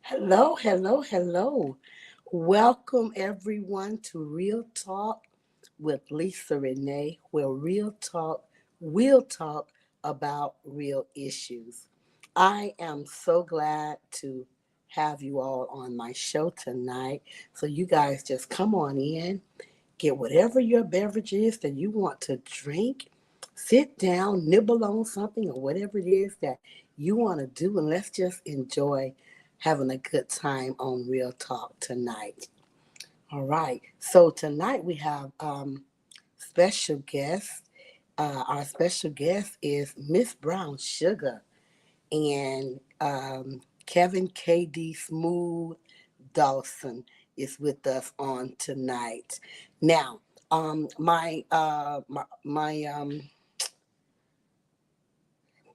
Hello, hello, hello. Welcome everyone to Real Talk with Lisa Renae, where real talk will talk about real issues. I am so glad to have you all on my show tonight. So you guys just come on in, get whatever your beverage is that you want to drink, sit down, nibble on something or whatever it is that you want to do, and let's just enjoy having a good time on Real Talk tonight. All right. So tonight we have special guests. Our special guest is Miss Brown Sugar and Kevin KD Smooth Dawson is with us on tonight. Now, my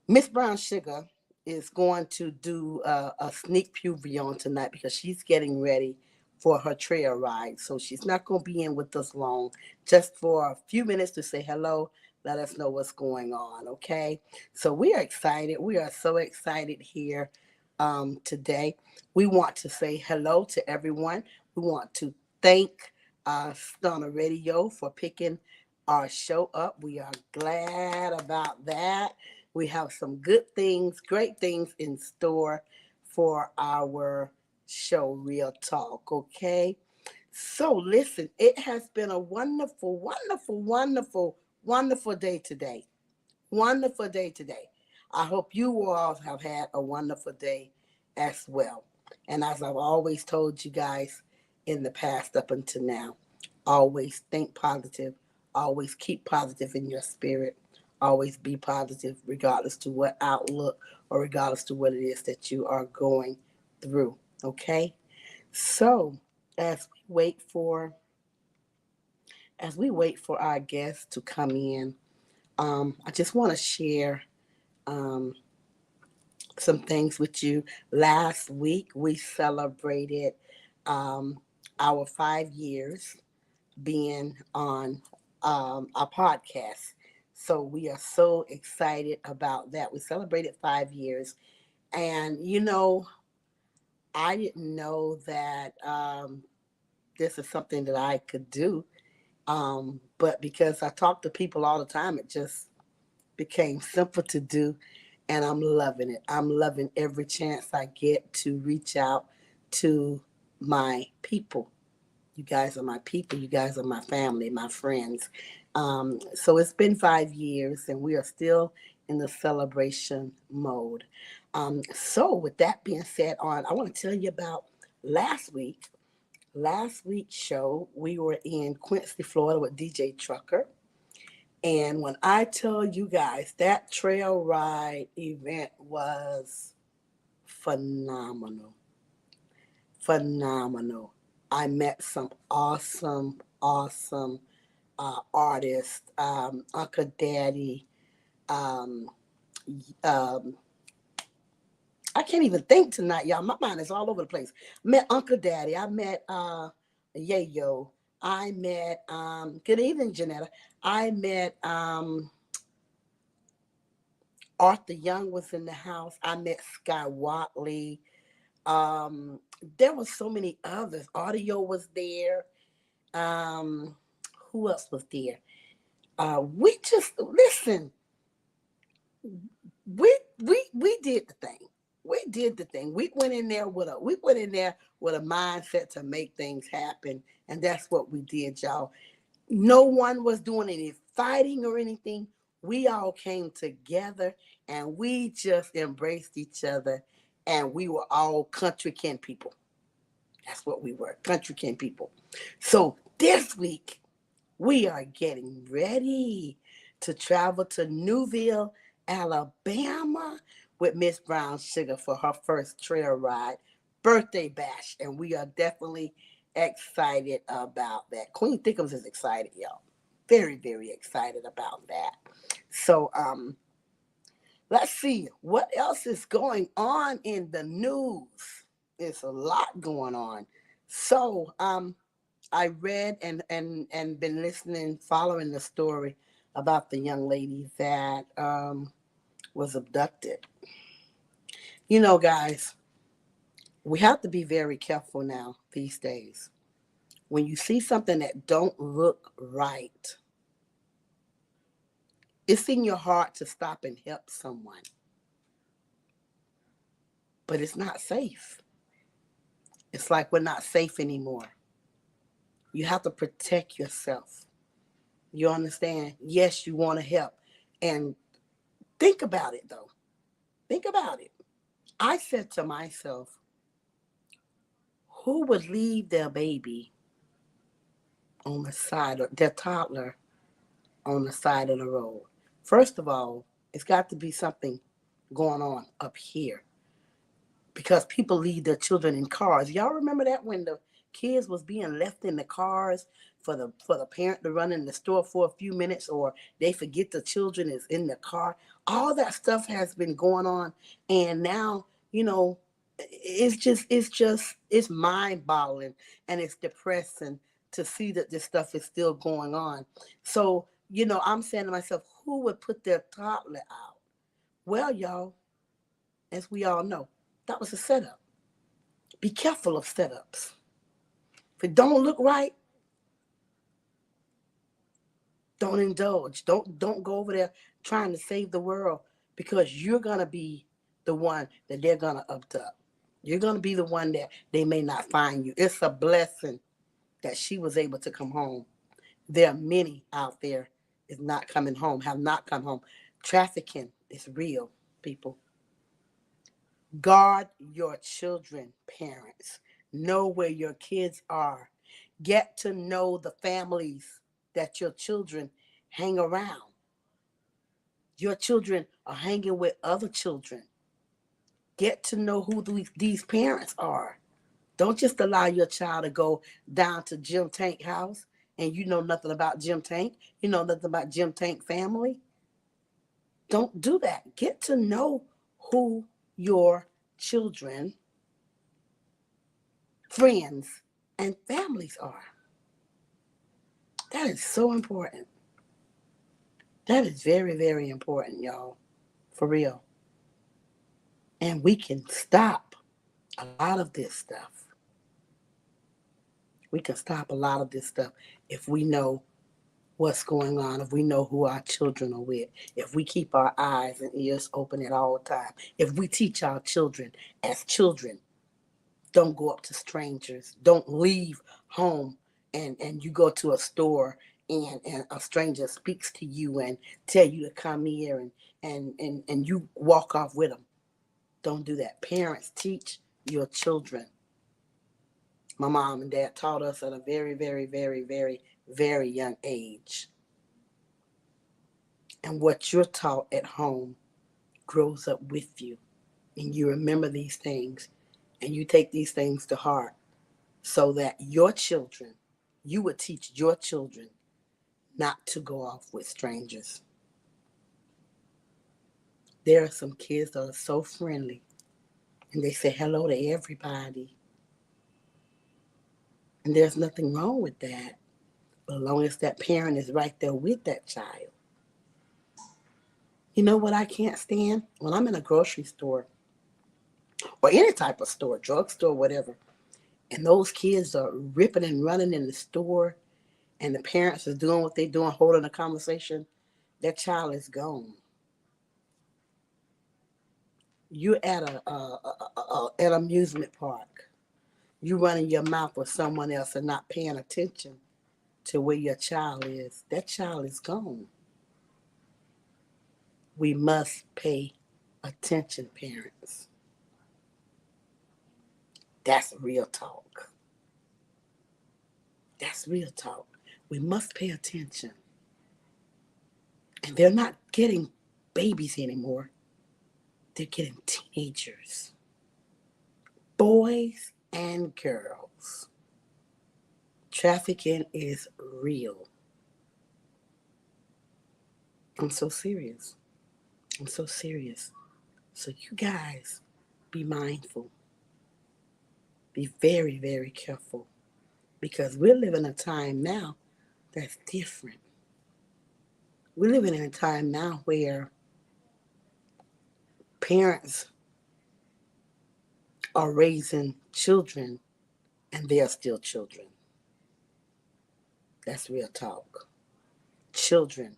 Miss Brown Sugar is going to do a sneak preview on tonight because she's getting ready for her trail ride. So she's not going to be in with us long, just for a few minutes to say hello, let us know what's going on, okay? So we are excited. We are so excited here today. We want to say hello to everyone. We want to thank Stunner Radio for picking our show up. We are glad about that. We have some good things, great things in store for our show, Real Talk, okay? So, listen, it has been a wonderful, wonderful, wonderful, wonderful day today. Wonderful day today. I hope you all have had a wonderful day as well. And as I've always told you guys in the past up until now, always think positive, always keep positive in your spirit, always be positive regardless to what outlook or regardless to what it is that you are going through. Okay? So as we wait for our guests to come in, I just want to share um, some things with you. Last week, we celebrated um, our 5 years being on our podcast. So we are so excited about that. We celebrated 5 years. And, I didn't know that this is something that I could do. But because I talk to people all the time, it just became simple to do, and I'm loving it. I'm loving every chance I get to reach out to my people. You guys are my people. You guys are my family, my friends. So it's been 5 years, and we are still in the celebration mode. So with that being said, I want to tell you about last week. Last week's show, we were in Quincy, Florida with DJ Trucker. And when I tell you guys, that trail ride event was phenomenal. Phenomenal. I met some awesome, awesome artists. Uncle Daddy. Um, um, I can't even think tonight, y'all. My mind is all over the place. Met Uncle Daddy. I met Yayo. I met good evening, Janetta. I met Arthur Young was in the house. I met Sky Watley. Um, there were so many others. Audio was there. Um, who else was there? We just listen. We did the thing. We did the thing. We went in there with a mindset to make things happen, and that's what we did, y'all. No one was doing any fighting or anything. We all came together and we just embraced each other, and we were all country kin people. That's what we were, country kin people. So this week we are getting ready to travel to Newville, Alabama with Miss Brown Sugar for her first trail ride birthday bash. And we are definitely excited about that. Queen Thickums is excited, y'all. Very, very excited about that. So let's see what else is going on in the news. There's a lot going on. So I read and been listening, following the story about the young lady that was abducted. You know, guys, We have to be very careful now these days. When you see something that don't look right, it's in your heart to stop and help someone, but it's not safe. It's like we're not safe anymore. You have to protect yourself. You understand? Yes, you want to help. And think about it, though. Think about it. I said to myself, who would leave their baby on the side, or their toddler on the side of the road? First of all, it's got to be something going on up here, because people leave their children in cars. Y'all remember that, when the kids was being left in the cars for the parent to run in the store for a few minutes, or they forget the children is in the car. All that stuff has been going on, and now, it's mind boggling, and it's depressing to see that this stuff is still going on. So, I'm saying to myself, who would put their toddler out? Well, y'all, as we all know, that was a setup. Be careful of setups. If it don't look right, don't indulge. Don't go over there trying to save the world, because you're gonna be the one that they're gonna abduct. You're gonna be the one that they may not find you. It's a blessing that she was able to come home. There are many out there is not coming home, have not come home. Trafficking is real, people. Guard your children, parents. Know where your kids are. Get to know the families that your children hang around. Your children are hanging with other children. Get to know who these parents are. Don't just allow your child to go down to Jim Tank house and you know nothing about Jim Tank. You know nothing about Jim Tank family. Don't do that. Get to know who your children, friends, and families are. That is so important. That is very, very important, y'all. For real. And we can stop a lot of this stuff. We can stop a lot of this stuff if we know what's going on, if we know who our children are with, if we keep our eyes and ears open at all times, if we teach our children as children, don't go up to strangers, don't leave home and you go to a store and a stranger speaks to you and tell you to come here and you walk off with them. Don't do that. Parents, teach your children. My mom and dad taught us at a very, very, very, very, very young age. And what you're taught at home grows up with you. And you remember these things and you take these things to heart, so that your children, you would teach your children not to go off with strangers. There are some kids that are so friendly and they say hello to everybody. And there's nothing wrong with that, but as long as that parent is right there with that child. You know what I can't stand? When I'm in a grocery store or any type of store, drugstore, whatever, and those kids are ripping and running in the store and the parents are doing what they're doing, holding a conversation, that child is gone. You're at an amusement park. You running your mouth with someone else and not paying attention to where your child is. That child is gone. We must pay attention, parents. That's real talk. That's real talk. We must pay attention. And they're not getting babies anymore. They're getting teenagers, boys and girls. Trafficking is real. I'm so serious. I'm so serious. So you guys be mindful. Be very, very careful. Because we're living a time now that's different. We're living in a time now where parents are raising children and they are still children. That's real talk. Children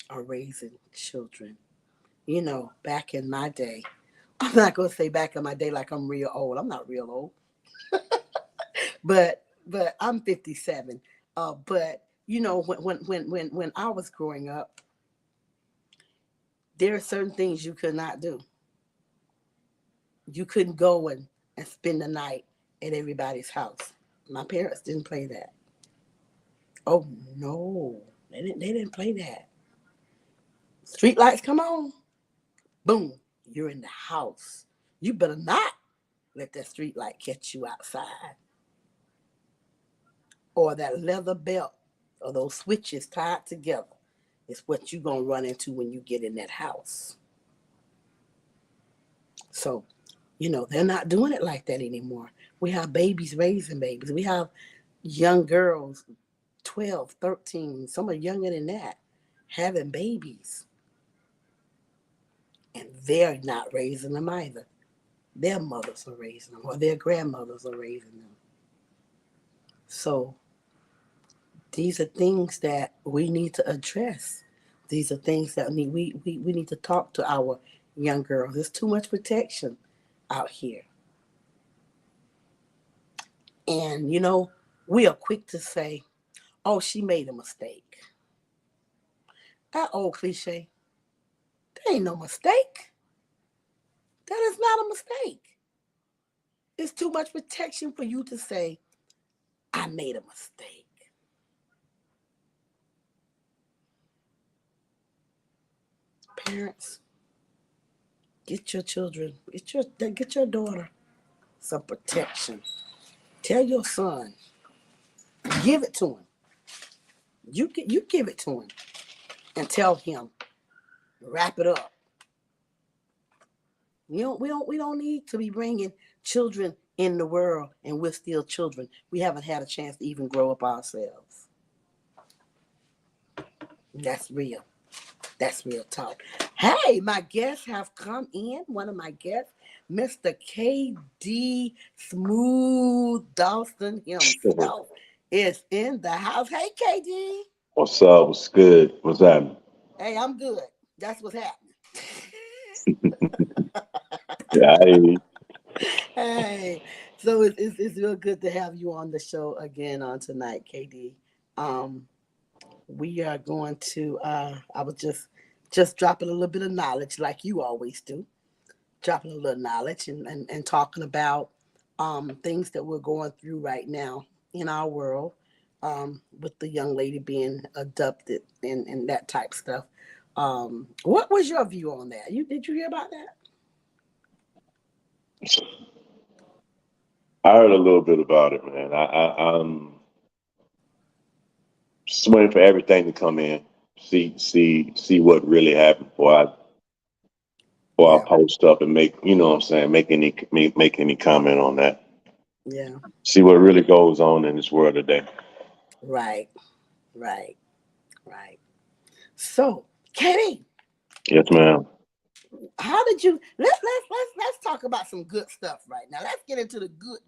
are raising children. You know, back in my day, I'm not going to say back in my day like I'm real old. I'm not real old, but I'm 57. But you know, when I was growing up, there are certain things you could not do. You couldn't go and spend the night at everybody's house. My parents didn't play that. Oh no, they didn't play that. Street lights come on, boom, you're in the house. You better not let that street light catch you outside, or that leather belt, or those switches tied together is what you're gonna run into when you get in that house. So, you know, they're not doing it like that anymore. We have babies raising babies. We have young girls, 12, 13, some are younger than that, having babies. And they're not raising them either. Their mothers are raising them, or their grandmothers are raising them. So these are things that we need to address. These are things that we need to talk to our young girls. There's too much protection out here. And, you know, we are quick to say, oh, she made a mistake. That old cliche, there ain't no mistake. That is not a mistake. It's too much protection for you to say, I made a mistake. Parents, get your children, get your daughter some protection. Tell your son, give it to him. You give it to him and tell him, wrap it up. We don't need to be bringing children in the world and we're still children. We haven't had a chance to even grow up ourselves. That's real. That's real talk. Hey, my guests have come in. One of my guests, Mr. KD Smooth Dawson himself, is in the house. Hey, KD. What's up? What's good? What's happening? Hey, I'm good. That's what's happening. Yeah, Hey, so it's real good to have you on the show again on tonight, KD. Um, we are going to. I was just dropping a little bit of knowledge, like you always do, dropping a little knowledge and talking about things that we're going through right now in our world, with the young lady being abducted and that type stuff. What was your view on that? Did you hear about that? I heard a little bit about it, man. I'm just waiting for everything to come in, see what really happened before I Yeah, post up and make what I'm saying, make any comment on that. yeah, See what really goes on in this world today. right, right, right. So, Katie, Yes, ma'am. how did you? Let's talk about some good stuff right now. Let's get into the good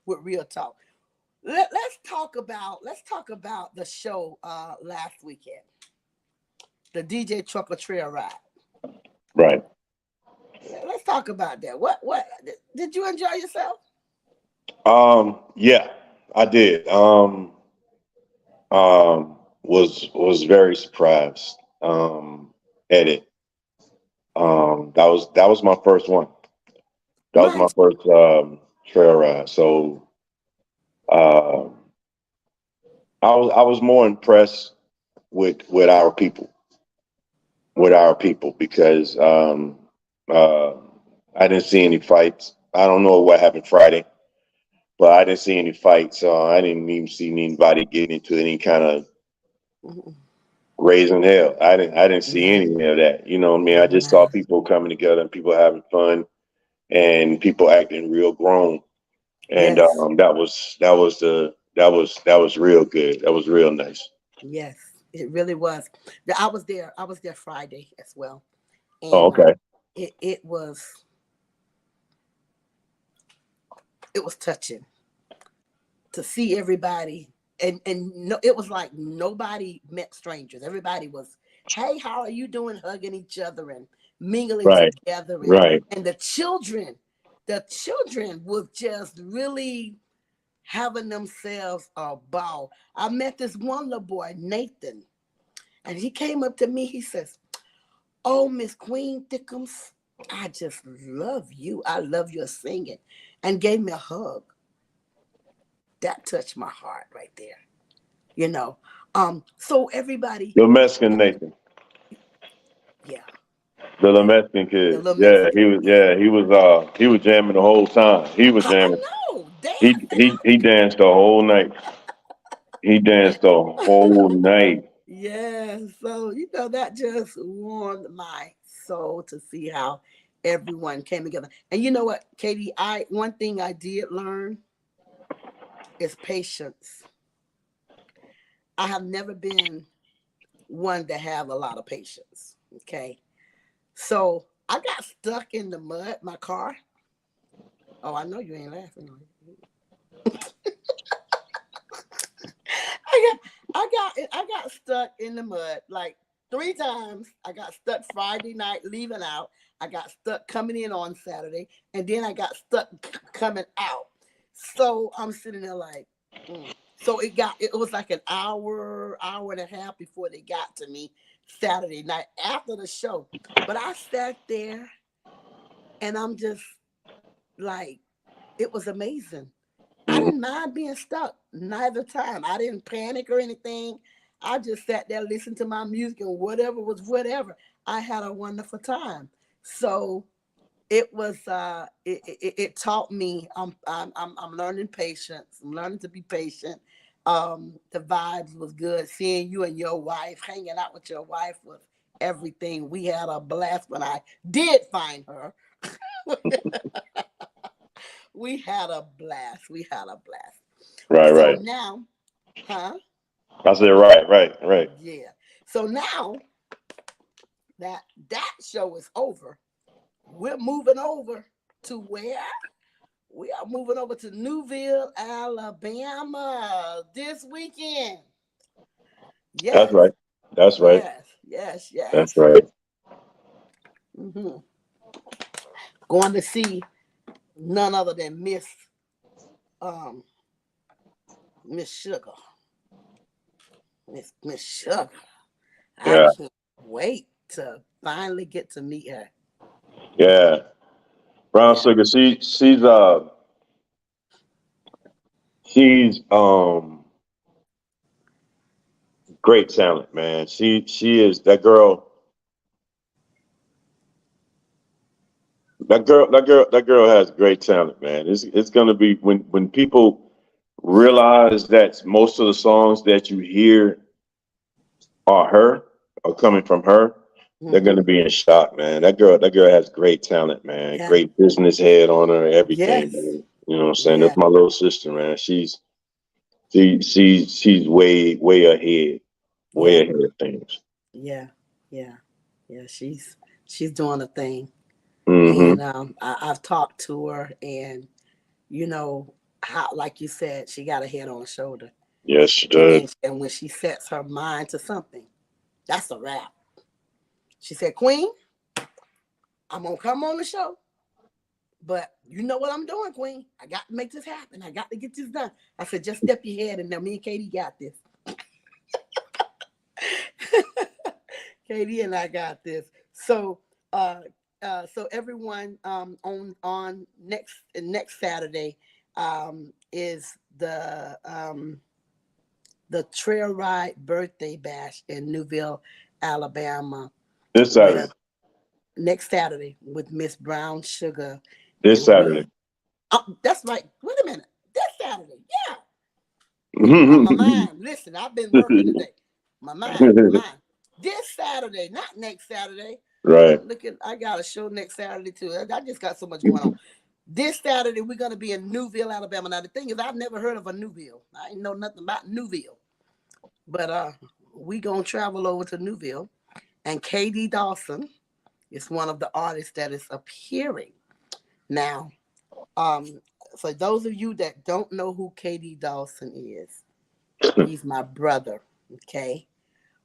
with real talk. Let's talk about the show last weekend, the DJ Trucker Trail Ride. Right. Let's talk about that. What did you enjoy yourself? Yeah, I did. Was very surprised at it. That was my first one. That was Mine my too. first trail ride. So uh, I was more impressed with our people, because uh, I didn't see any fights. I don't know what happened Friday, but I didn't see any fights. I didn't even see anybody getting into any kind of Mhm. raising hell. I didn't see Yeah, any of that. You know what I mean? I just saw yeah, people coming together and people having fun and people acting real grown. And yes, that was real good. That was real nice. yes. It really was. I was there. I was there Friday as well, Oh, and okay. it was it was touching to see everybody. And no, it was like nobody met strangers. Everybody was, hey, how are you doing? Hugging each other and mingling Right. together. Right. And the children was just really having themselves a ball. I met this one little boy, Nathan, and he came up to me. He says, oh, Miss Queen Thickums, I just love you. I love your singing. And gave me a hug. That touched my heart right there. You know. So everybody, The Mexican Nathan. yeah, The yeah. Mexican The kid. little Yeah, Mexican, yeah. he was jamming the whole time. He was I jamming. know. Dancing. He danced the whole night. He danced the whole night. Yeah. So, that just warmed my soul to see how everyone came together. And you know what, Katie, one thing I did learn is patience. I have never been one to have a lot of patience. Okay. So I got stuck in the mud, my car. Oh, I know you ain't laughing. I got stuck in the mud like 3 times. I got stuck Friday night leaving out. I got stuck coming in on Saturday, and then I got stuck coming out. So I'm sitting there like, so it was like an hour and a half before they got to me Saturday night after the show. But I sat there and I'm just like, it was amazing. I Mhm. didn't mind being stuck neither time. I didn't panic or anything. I just sat there, listened to my music, and whatever was whatever. I had a wonderful time. So it was. It taught me. I'm learning patience. I'm learning to be patient. The vibes was good. Seeing you and your wife, hanging out with your wife was everything. We had a blast when I did find her. We had a blast. We had a blast. Right, So right. now, huh? I said, right, right, right. Yeah. So now that show is over, we're moving over to where? We are moving over to Newville, Alabama this weekend. That's Yes, right. That's right. yes, yes, That's yes. right. hmm Going to see none other than um Miss Sugar. Miss Sugar. I Yeah, can't wait to finally get to meet her. yeah. Brown Yeah. sugar. She's great talent, man. She is that girl. That girl has great talent, man. It's gonna be when people realize that most of the songs that you hear are her are coming from her. They're gonna hmm be in shock, man. That girl has great talent, man. Yeah. Great business head on her, everything, Yes. man. You know what I'm saying? Yeah. That's my little sister, man. She's way Yeah. ahead of things. Yeah. Yeah. Yeah. She's doing a thing, and Hmm. I've talked to her, and you know how, like you said, she got a head on her shoulder, Yes, she and does. when she sets her mind to something, that's a wrap. She said, "Queen, I'm gonna come on the show, but you know what I'm doing, Queen. I got to make this happen. I got to get this done." I said, "Just step your head, and now me and Katie got this." Katie and I got this. So, uh, so everyone on next Saturday is the trail ride birthday bash in Newville, Alabama, This Saturday. with next Saturday with Miss Brown Sugar, This and Saturday. that's right. Wait a minute, this Saturday, yeah. My mind. Listen, I've been working today. My mind. This Saturday, not next Saturday. Right. I got a show next Saturday too. I just got so much going on. This Saturday, we're gonna be in Newville, Alabama. Now the thing is, I've never heard of a Newville. I ain't know nothing about Newville, but we gonna travel over to Newville, and KD Dawson is one of the artists that is appearing now. Um, for those of you that don't know who Katie Dawson is, he's my brother. Okay.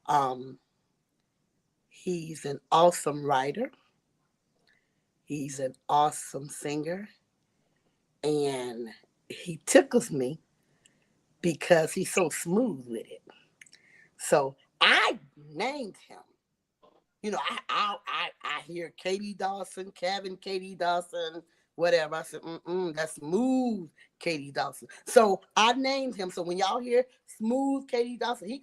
Um, he's an awesome writer. He's an awesome singer. And he tickles me because he's so smooth with it. So I named him. You know, I hear Katie Dawson, Kevin, Katie Dawson, whatever. I said, that's smooth Katie Dawson. So I named him. So when y'all hear smooth Katie Dawson, he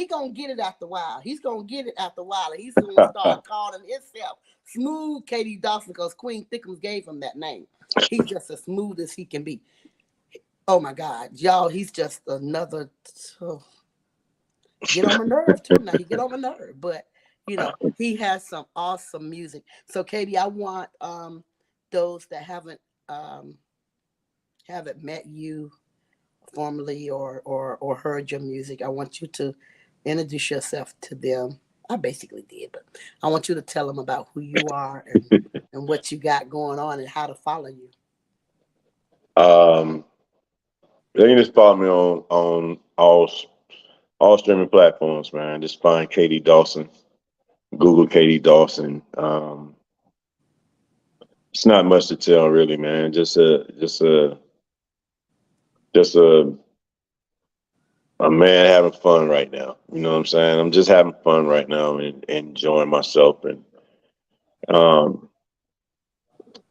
gonna get it after a while. He's gonna get it after a while. And he's gonna start calling himself smooth Katie Dawson because Queen Thickums gave him that name. He's just as smooth as he can be. Oh my God, y'all, he's just another. Oh, get on my nerve too. Now he get on my nerve, but you know he has some awesome music. So Katie, I want those that haven't met you formally or heard your music. I want you to introduce yourself to them. I basically did, but I want you to tell them about who you are and what you got going on and how to follow you. um, they can just follow me on all streaming platforms, man. Just find Katie Dawson. Google Katie Dawson. It's not much to tell, really, man. Just a man having fun right now. You know what I'm saying? I'm just having fun right now and enjoying myself and um,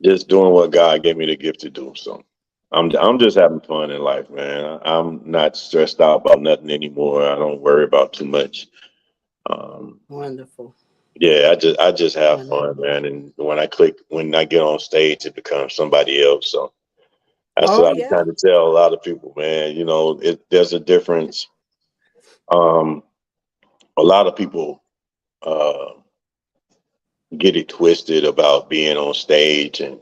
just doing what God gave me the gift to do. So I'm just having fun in life, man. I'm not stressed out about nothing anymore. I don't worry about too much. Um, Wonderful, yeah, I just have fun, wonderful. man. And when I get on stage, it becomes somebody else. So that's Oh what I'm yeah, trying to tell a lot of people, man. You know, there's a difference. Um, a lot of people uh, get it twisted about being on stage and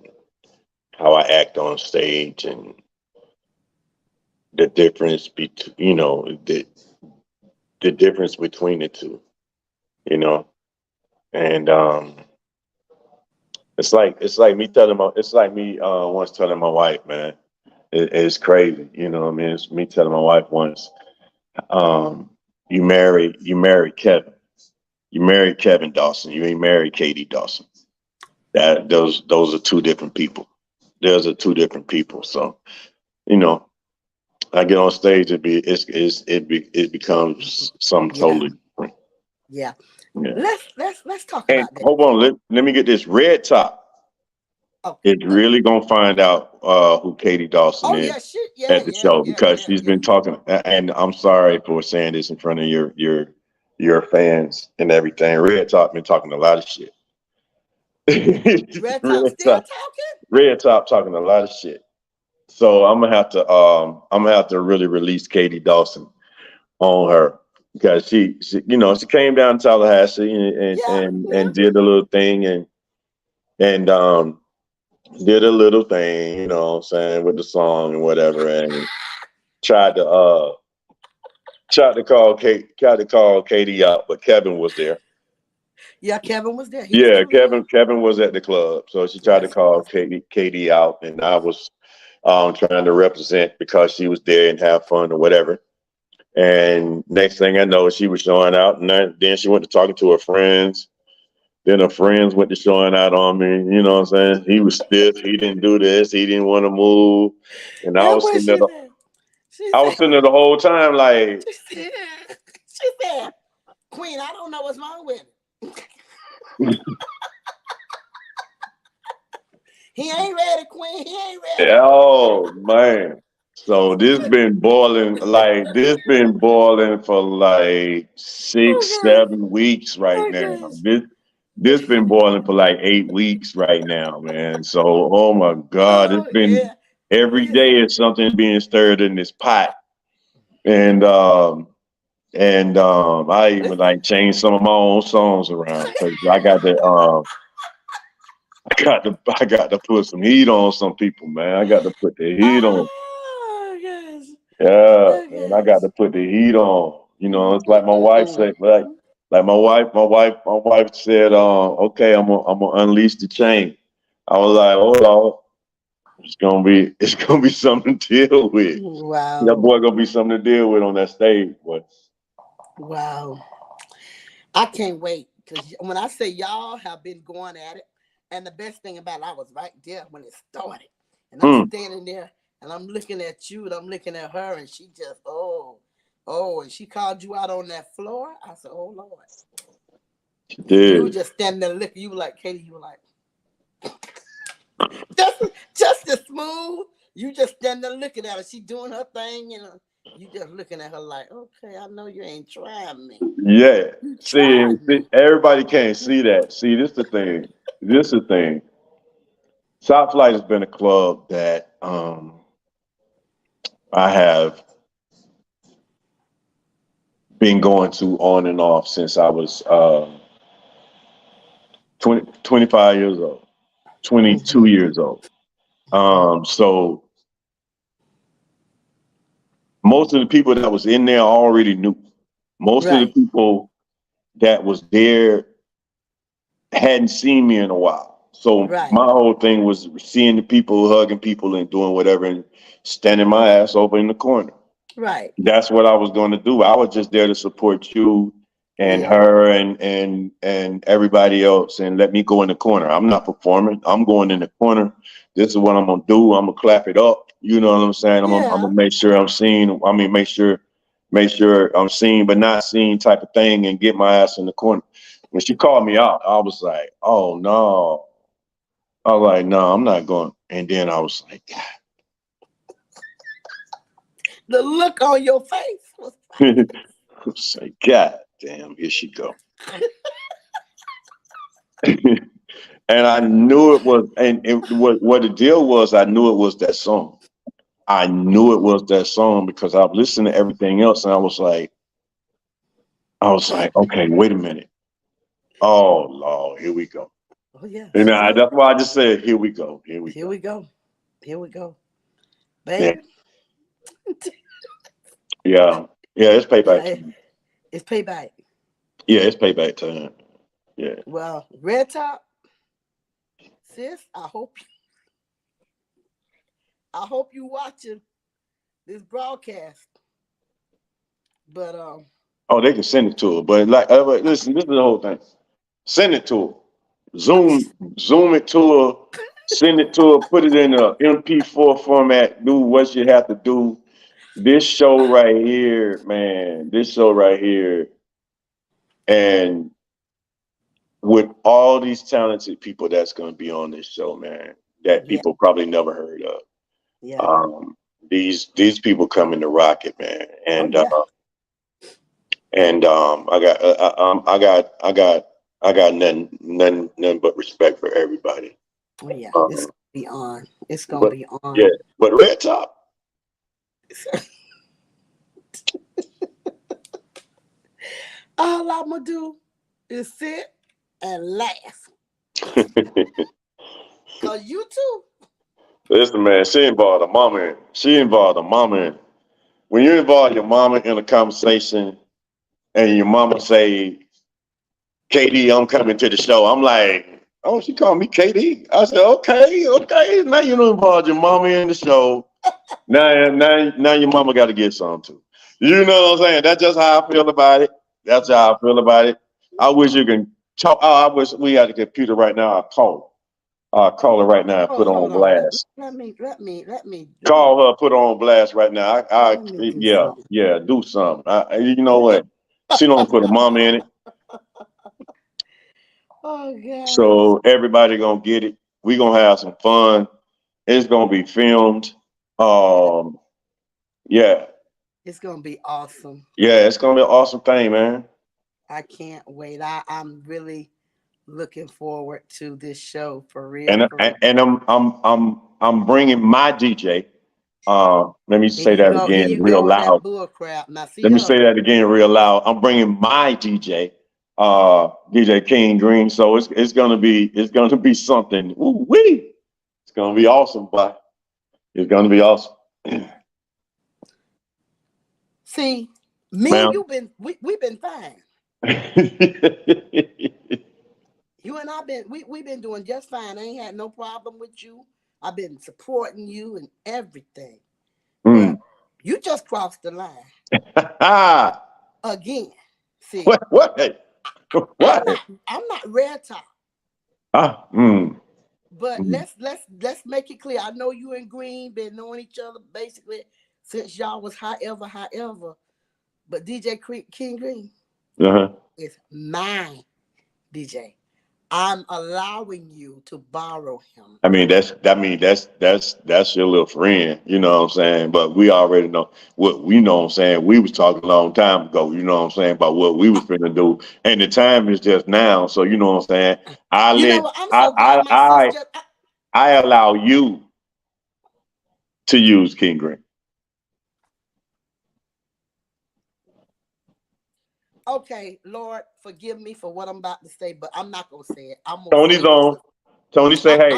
how I act on stage and the difference between, the difference between the two, you know. And it's like me once telling my wife, man, it's crazy, you know what I mean? It's me telling my wife once, um, you married Kevin. You married Kevin Dawson. You ain't married Katie Dawson. That those are two different people. Those are two different people. So, you know, I get on stage, it becomes something yeah, totally different. yeah. Yeah. Let's talk And about that. hold on, let me get this. Red Top Okay, is really gonna find out who Katie Dawson oh is yeah, shit, yeah, at the yeah, show yeah, because yeah, she's yeah. been talking. And I'm sorry for saying this in front of your fans and everything. Red Top been talking a lot of shit. Red Top Red still Top, talking? Red Top talking a lot of shit. So I'm gonna have to really release Katie Dawson on her because she came down to Tallahassee Yeah, and did a little thing and did a little thing, you know what I'm saying, with the song and whatever, and tried to uh tried to call Katie out, but Kevin was there. yeah. Kevin was there. He was Yeah, still there. Kevin was at the club, so she tried to Yes, he call was. Katie out, and I was trying to represent because she was there and have fun or whatever. And next thing I know, she was showing out, and then she went to talking to her friends. Then her friends went to showing out on me. You know what I'm saying? He was stiff. He didn't do this. He didn't want to move. And And what she said? She I was said, sitting there the whole time like, she said, she said, Queen, I don't know what's wrong with him. He ain't ready, Queen. He ain't ready. oh man. So this been boiling for like six, Okay, 7 weeks right now. okay. This been boiling for like 8 weeks right now, man. So oh my God, it's Oh been yeah. every Listen. day is something being stirred in this pot. And I even Listen. like changed some of my own songs around because I got to put some heat on some people, man. I got to put the heat on. Oh gosh. Yeah, Oh man, I got to put the heat on. You know, it's like my wife gosh. said, like my wife said, okay, I'm gonna unleash the chain. I was like, hold on. it's gonna be something to deal with. That Wow. boy gonna be something to deal with on that stage, boy. Wow. I can't wait because when I say y'all have been going at it, and the best thing about it, I was right there when it started, and I'm Hmm. standing there and I'm looking at you and I'm looking at her, and she just and she called you out on that floor. I said, oh Lord, She and you were did. just standing there looking. You were like Katie. You were like just just as smooth. You just standing there looking at her. She doing her thing, you know. You just looking at her like, okay, I know you ain't trying me. Yeah. You See, tried me. everybody can't see that. See, this the thing. This the thing. South Flight has been a club that I have been going to on and off since I was 25 years old, 22 Hmm. years old. So most of the people that was in there already knew. Most of the Right, people that was there hadn't seen me in a while. So right, my whole thing was seeing the people, hugging people, and doing whatever, and standing my ass over in the corner. right. That's what I was going to do. I was just there to support you and Yeah, her and everybody else, and let me go in the corner. I'm not performing. I'm going in the corner. This is what I'm gonna do. I'm gonna clap it up. You know what I'm saying? I'm gonna yeah. make sure I'm seen. I mean, make sure I'm seen, but not seen type of thing, and get my ass in the corner. When she called me out, I was like, oh no. I was like, no, I'm not going. And then I was like, The look on your face was I was like, God damn, here she go. And I knew it was, and what the deal was, I knew it was that song. I knew it was that song because I've listened to everything else, and I was like, okay, wait a minute. Oh Lord, here we go. oh yeah, And she was. that's why I just said, here we go, here we Here go. we go. Here we go. Yeah, Baby. yeah, yeah. It's Yeah, payback time. it's payback. Yeah, it's payback time. Yeah. Well, Red Top, sis, I hope you watching this broadcast. But Oh, they can send it to her, but but listen, this is the whole thing. Send it to her. Zoom it to her. Send it to her. Put it in a MP4 format. Do what you have to do. This show right here, man. This show right here, and with all these talented people that's going to be on this show, man, that yeah, people probably never heard of. yeah. Um, these people coming to rock it, man, Oh yeah. and I got nothing but respect for everybody. Oh yeah. It's Um, gonna be on. It's gonna but be yeah, on. but Red Top, All I'm gonna do is sit and laugh. Cause you too. listen, man, she involved the mama in. When you involve your mama in a conversation and your mama say, "KD, I'm coming to the show," I'm like, "Oh, she called me KD." I said, "Okay, okay." Now you don't involve your mama in the show. Now your mama got to get some too. You know what I'm saying? That's just how I feel about it. That's how I feel about it. I wish you can talk. Oh, I wish we had a computer right now. I'll call her right now and put her Hold on on. blast. Let me Call her, put her on blast right now. let me do Yeah, something. yeah, do something. You know what? She don't put her mama in it, Oh gosh. so everybody gonna get it. We gonna have some fun. It's gonna be filmed. Um, yeah, It's gonna be awesome. yeah, it's gonna be an awesome thing, man. I can't wait. I'm really looking forward to this show for real, And for real. and I'm bringing my DJ. Let me Here say you that go. Here again you real go with that loud. bull crap. Now see Let me her. say that again real loud. I'm bringing my DJ, DJ King Green. So it's gonna be something. Ooh wee! It's gonna be awesome, but it's gonna be awesome, See, me and ma'am. you been we been fine. You and I been we been doing just fine. I ain't had no problem with you. I've been supporting you and everything. But Mm. you just crossed the line again. See, What? What? I'm What? not I'm not red top. Ah. Mm. But Mm. let's make it clear. I know you and Green been knowing each other basically since y'all was however. But King Green Uh-huh. is mine, DJ. I'm allowing you to borrow him. That's your little friend, you know what I'm saying? But we already know what we know what I'm saying. We was talking a long time ago, you know what I'm saying, about what we was finna do. And the time is just now. So you know what I'm saying? I You know let what? I'm so glad my sis I just. I allow you to use King Green. Okay, Lord, forgive me for what I'm about to say, but I'm not gonna say it. I'm gonna Tony's say it. on. Tony say hey.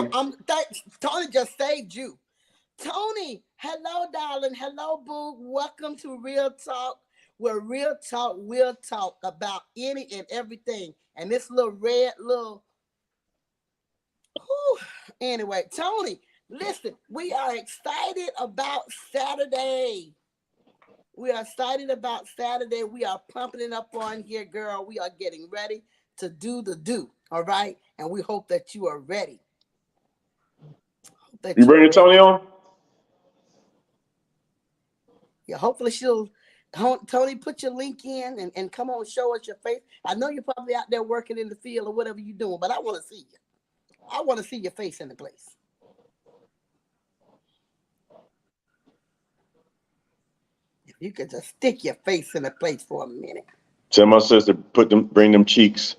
Tony just saved you. Tony, hello, darling. Hello, boo. Welcome to Real Talk, where Real Talk will talk about any and everything. And this little red little. Whew. Anyway, Tony, listen, we are excited about Saturday. We are excited about Saturday. We are pumping it up on here, girl. We are getting ready to do the do. All right. And we hope that you are ready. Hope You that you are bringing ready. Tony on? Yeah, hopefully Tony, put your link in and come on, show us your face. I know you're probably out there working in the field or whatever you're doing, but I want to see you. I want to see your face in the place. If you could just stick your face in the place for a minute. Tell my sister bring them cheeks.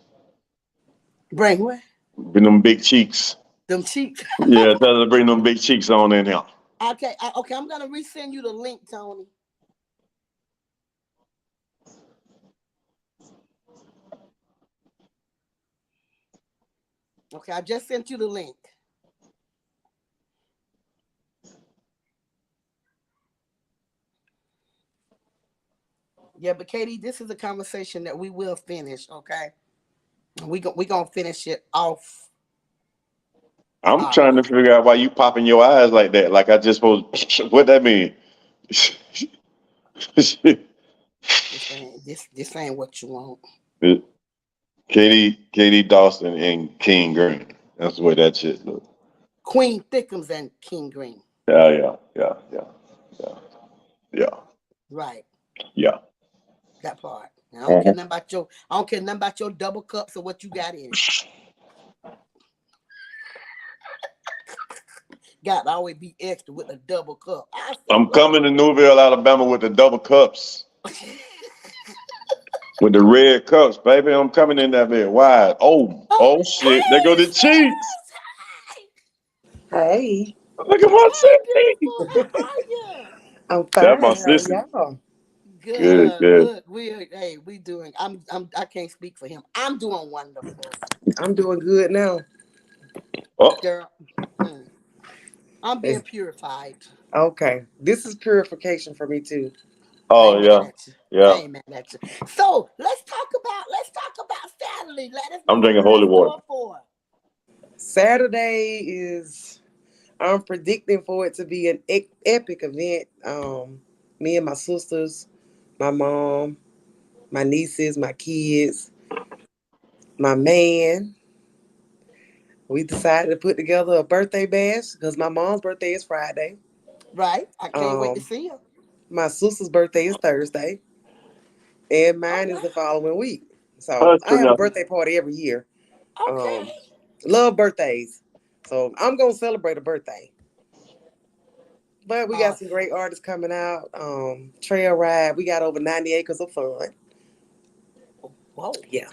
Bring what? Bring them big cheeks. Them cheeks. Yeah, tell her to bring them big cheeks on in here. Okay, okay. I'm gonna resend you the link, Tony. Okay, I just sent you the link. Yeah, but Katie, this is a conversation that we will finish. Okay, we gonna finish it off. I'm trying to figure out why you popping your eyes like that. Like I just supposed what that mean? This ain't what you want. Katie Dawson and King Green. That's the way that shit look. Queen Thickums and King Green. Yeah. Yeah. Right, Yeah. that part. Now, Uh-huh. I don't care nothing about your double cups or what you got in it. Got to always be extra with a double cup. I say I'm what? coming to Newville, Alabama with the double cups. With the red cups, baby. I'm coming in that bit wide. Oh, Oh hey, shit. There go the cheeks. sis. Hey, Look at my Hey, city. beautiful. How are you? I'm That's fine. my How are sister. y'all? Good, Good. good. Look, we doing. I can't speak for him. I'm doing wonderful, I'm doing good now. Oh, girl. Mm, I'm being It's, purified. okay, this is purification for me too. I oh ain't mad yeah. at you. I Yeah. ain't mad at you. So let's talk about Saturday. Let us know I'm what's drinking in holy water. store for. Saturday is. I'm predicting for it to be an epic event. Me and my sisters, my mom, my nieces, my kids, my man. We decided to put together a birthday bash because my mom's birthday is Friday. Right? I can't wait to Um, see him. my sister's birthday is Thursday, and All mine is right. the following week. Oh, So that's I good have a enough. birthday party every year. Okay. Um, love birthdays. So I'm gonna celebrate a birthday. But we got some Awesome. great artists coming out. Trail ride. We got over 90 acres of fun. Whoa. Yeah.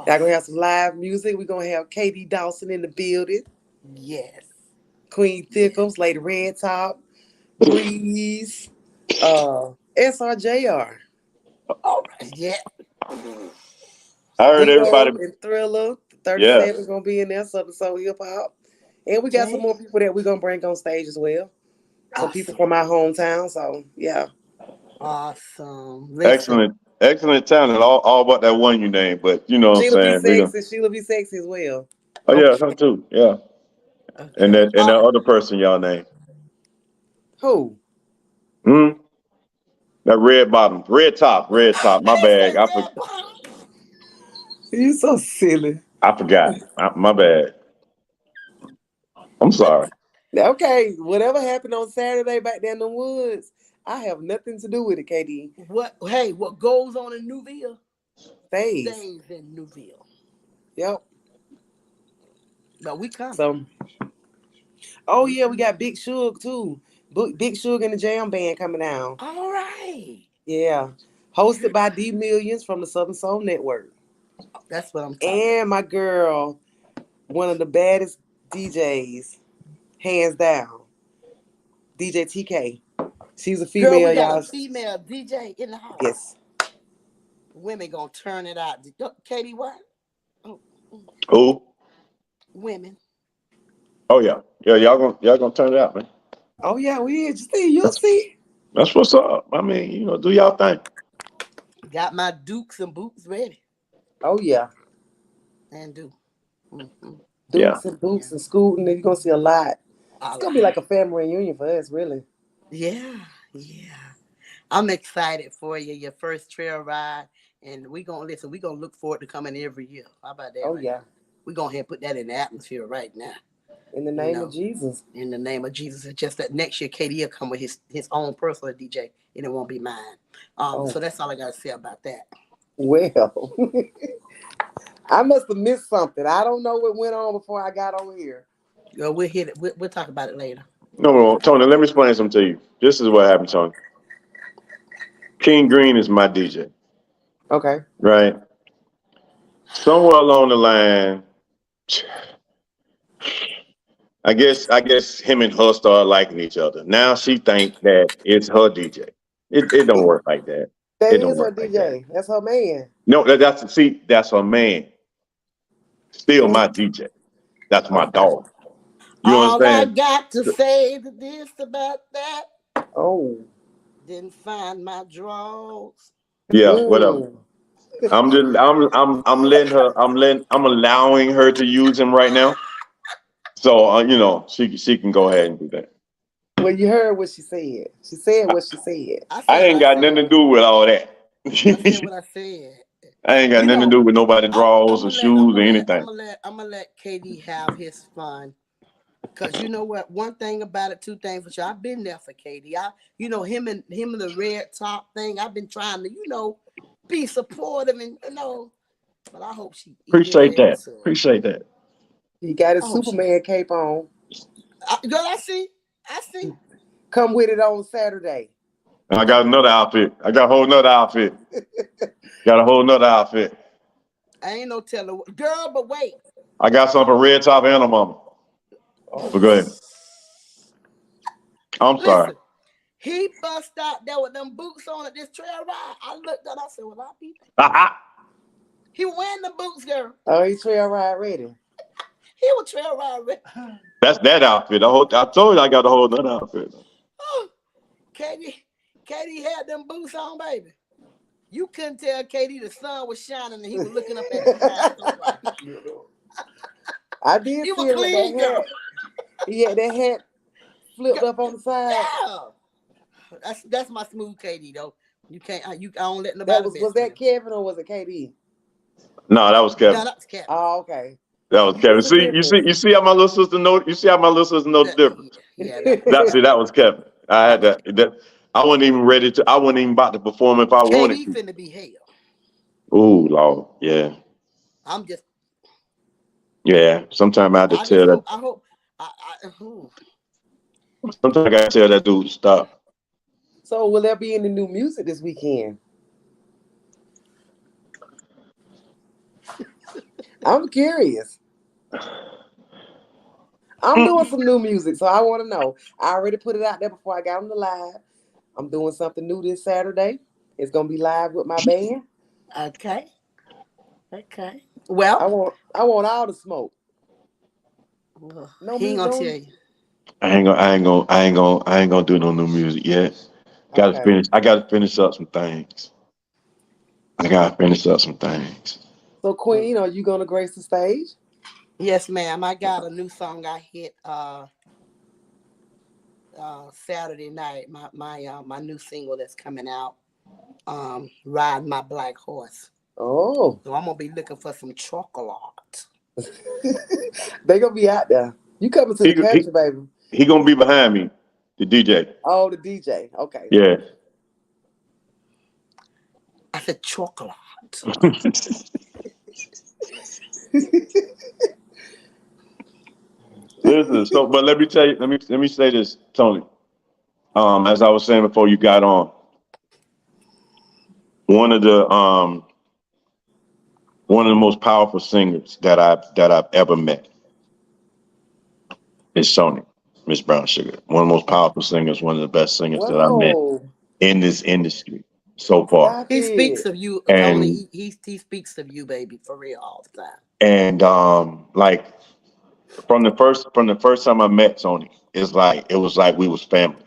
Y'all gonna Awesome. have some live music. We're gonna have Katie Dawson in the building, Yes. Queen Yes. Thickums, Lady Red Top, Breeze, SRJR, All right. Yeah. I heard everybody. Theo and Thriller. Yeah. 37 gonna be in there, so hip hop. And we got some Okay. more people that we're gonna bring on stage as well. Some people Awesome. from our hometown. So yeah. Awesome. Listen. Excellent talent. All but that one you named, but you know what I'm Sheila be saying. We're gonna sexy. Sheila be sexy as well. oh yeah, her Okay. too. Yeah. And Okay. that other person y'all name. Who? Hmm. That red bottom, red top, red top. My I didn't bad. say red bottom. You so silly. I forgot. My bad. I'm sorry. Okay, whatever happened on Saturday back there in the woods, I have nothing to do with it, KD. What? Hey, what goes on in Newville Stays. stays in Newville. Yep. But we coming. So, oh yeah, we got Big Suge too. Big Suge and the Jam Band coming down. All right. Yeah. Hosted by D Millions from the Southern Soul Network. That's what I'm talking And my girl, one of the baddest DJs, hands down, DJ TK. She's a Girl, we female, got a y'all. female DJ in the house. Yes. Women gonna turn it out. Katie, what? Oh, Who? women. Oh yeah, yeah. Y'all gonna turn it out, man. Oh yeah, we is. You'll That's see. that's what's up. I mean, do y'all thing. Got my dukes and boots ready. Oh yeah. And do. Mm-hmm. Yeah. Dukes and Boots and Scooting, you're gonna see a lot. A It's gonna be lot. like a family reunion for us, really. Yeah, yeah. I'm excited for you, your first trail ride. And we gonna listen, we gonna look forward to coming every year. How about that Oh right yeah. now? We gonna have put that in the atmosphere right now. In the You name of know, Jesus. in the name of Jesus. It's just that next year KD will come with his own personal DJ and it won't be mine. Oh So that's all I gotta say about that. well. I must have missed something. I don't know what went on before I got on here. We'll hit it. We'll talk about it later. No, Tony. Let me explain something to you. This is what happened, Tony. King Green is my DJ, Okay. right? Somewhere along the line, I guess him and her started liking each other. Now she think that it's her DJ. It don't work like that. That It don't is her work like that. DJ. That's her man. No, that's her man. Still my DJ. That's my Okay. dog. You All I understand? got to say to this about that. Oh. Didn't find my drawers. Yeah, whatever. Mm. I'm letting her. I'm allowing her to use him right now. So she can go ahead and do that. Well, you heard what she said. She said what she said. I I said what ain't I got nothing said. to do with all that. I said what I said. I ain't got You nothing to know, do with nobody drawers or shoes or anything. I'm gonna let KD have his fun. Cause you know what? One thing about it, two things for sure. I've been there for KD. Him and the red top thing. I've been trying to, be supportive and But I hope she get Appreciate ready that. to. Appreciate that. He got I his hope she. Superman cape on. Girl, I see. I see. Come with it on Saturday. And I got another outfit. I got a whole nother outfit. Got a whole nother outfit. I ain't no telling, girl. But wait. I got some for red top and a mama. Oh. But go ahead. I'm sorry. Listen, he bust out there with them boots on at this trail ride. I looked at, I said, "Well, I be." He wearing the boots, girl. Oh, he trail ride ready. He was trail ride ready. That's that outfit. I told you I got a whole nother outfit. Katie had them boots on, baby. You couldn't tell Katie the sun was shining and he was looking up at the sky so bright. I did He see was him with clean, that girl. hat. He had that hat flipped up on the side. Yeah. That's my smooth Katie though. You can't. I don't let That nobody was mess that Kevin or was it KD? No, that was with him. Kevin. No, that was Kevin. Oh, okay. That was Kevin. It's a See, difference. you see how my little sister know. You see how my little sister know the difference. Yeah, that was Kevin. That was Kevin. I That had was that. I wasn't even ready to. I wasn't even about to perform if I wanted Katie to. finna be hell. Ooh, Lord, yeah, I'm just. yeah. Sometimes I had to I just tell that. hope. I hope. Ooh. Sometimes I gotta tell that dude to stop. So will there be any new music this weekend? I'm curious. I'm doing some new music, so I want to know. I already put it out there before I got on the live. I'm doing something new this Saturday. It's gonna be live with my band. Okay. Okay. I Well, want all the smoke. No he ain't mute, gonna no. tell you. I ain't gonna do no new music yet. Gotta Okay. finish. I gotta finish up some things. I gotta finish up some things. So Queen, are you gonna grace the stage? Yes, ma'am. I got a new song I hit Saturday night. My new single that's coming out. Ride My Black Horse. Oh, So I'm gonna be looking for some chocolate. they gonna be out there. You coming to the He he country, baby? he gonna be behind me, the DJ. Oh, the DJ. Okay. Yeah. I said chocolate. Listen, so but let me tell you, let me say this, Tony. As I was saying before you got on, one of the um one of the most powerful singers that I've ever met is Sony, Miss Brown Sugar. One of the most powerful singers, one of the best singers that I met Whoa! in this industry so far. Stop He speaks it. of you, Tony. And He speaks of you, baby, for real all the time. like from the first time I met Tony, it was like we was family.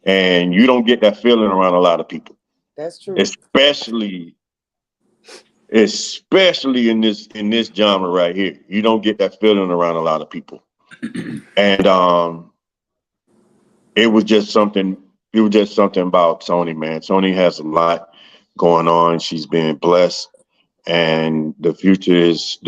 And you don't get that feeling around a lot of people, That's true. especially especially in this genre right here. You don't get that feeling around a lot of people. And it was just something it was just something about Tony, man. Tony has a lot going on. She's been blessed. And the future is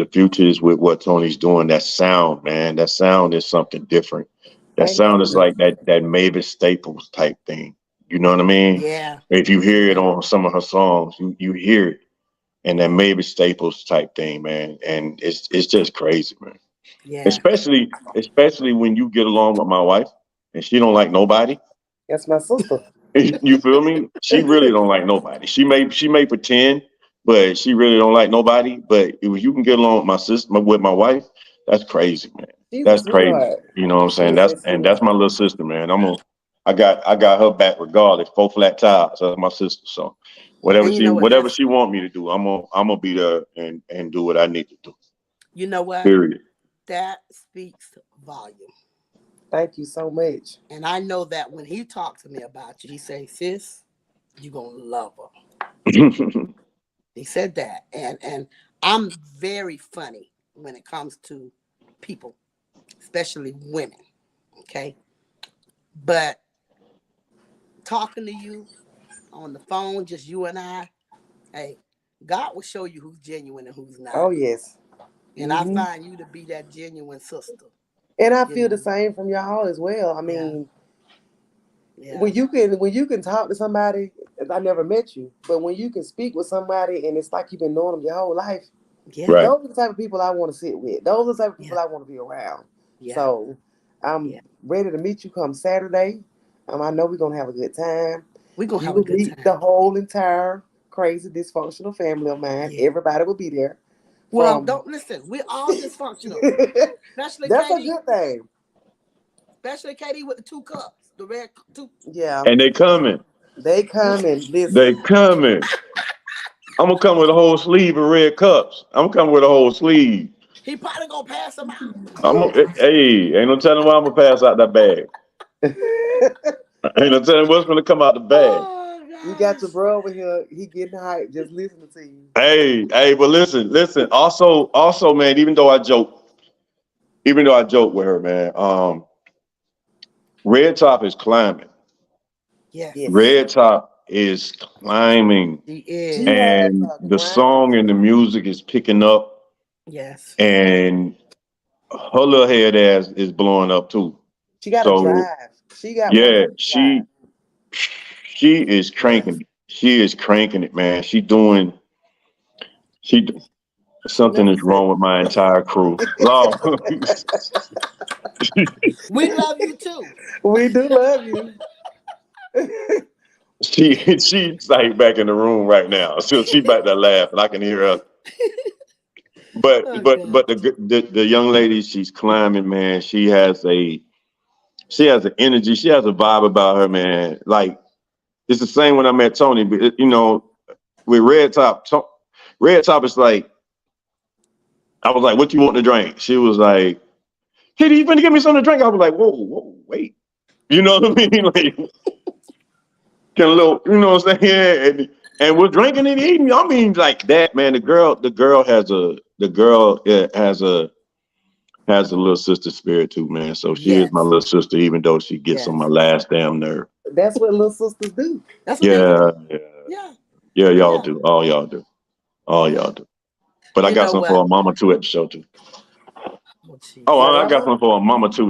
with what Tony's doing. That sound, man. That sound is something different. That Thank sound is you. like that Mavis Staples type thing. You know what I mean? Yeah, If you hear it yeah, on some of her songs, you hear it and that Mavis Staples type thing, man. And it's just crazy, man. yeah. Especially when you get along with my wife and she don't like nobody. That's my sister. You feel me? She really don't like nobody. She may pretend, but she really don't like nobody. But if you can get along with my sister, with my wife, that's crazy, man. She's a That's crazy. sweetheart. You know what I'm She saying? is a That's my sweetheart. little sister, man. I got her back regardless. 4 flat tires. That's my sister. So And you know what? whatever she want me to do, I'm gonna be there and do what I need to do. You know what? Period. That speaks volume. Thank you so much. And I know that when he talked to me about you, he said, "Sis, you gonna love her." He said that, and I'm very funny when it comes to people, especially women. Okay, but talking to you on the phone, just you and I, hey, God will show you who's genuine and who's not. Oh yes. And I Hmm. find you to be that genuine sister. And I You feel the know, same from y'all as well. I yeah, mean, yeah, when you can talk to somebody, I never met you, but when you can speak with somebody and it's like you've been knowing them your whole life, yeah, Right. those are the type of people I want to sit with. Those are the type of yeah, people I want to be around. yeah, So I'm yeah. ready to meet you come Saturday. I know we're gonna have a good time. We're gonna You have a will good meet the time. whole entire crazy dysfunctional family of mine. Yeah. Everybody will be there. Well, From don't listen. We're all dysfunctional, especially that's a Katie, good thing. especially Katie with the two cups, the red two. Yeah, And they coming. they come and They listen. coming. I'm gonna come with a whole sleeve of red cups. I'm coming with a whole sleeve. He probably gonna pass them out. Hey, ain't no telling why I'm gonna pass out that bag. Ain't no telling what's gonna come out the bag. Oh You got gosh. your bro over here. He getting hyped just listening to you. Hey, but listen. Also, man, even though I joke with her, man, Red Top is climbing. Yes, Yes, Red Top is climbing, he she is. has and a the song grind. and the music is picking up, Yes. and her little head ass is blowing up too. She got a So drive. She got one yeah, heck of a drive. she is Yes. cranking it. She is cranking it, man. She something is Listen, wrong with my entire crew. Lord, We love you too. we do love you. she's like back in the room right now. So she back there laughing. I can hear her. Oh But gosh. the young lady, she's climbing, man. She has an energy. She has a vibe about her, man. Like it's the same when I met Tony. But with Red Top is like I was like, "What you want to drink?" She was like, "Kitty, you finna give me something to drink?" I was like, "Whoa, wait." You know what I mean? Like, can a little, you know what I'm saying? And we're drinking and eating. I mean, like that, man. The girl has a has a little sister spirit too, man. So she is my Yes, little sister, even though she gets on my yes. last damn nerve. That's what little sisters do. That's what they do. Yeah, yeah, Yeah, yeah. Y'all yeah, do. All y'all do. All yeah. y'all do. But I You got know some for what? a mama too at the show too. Oh, Oh, jeez. I got Grandma? some for a mama too.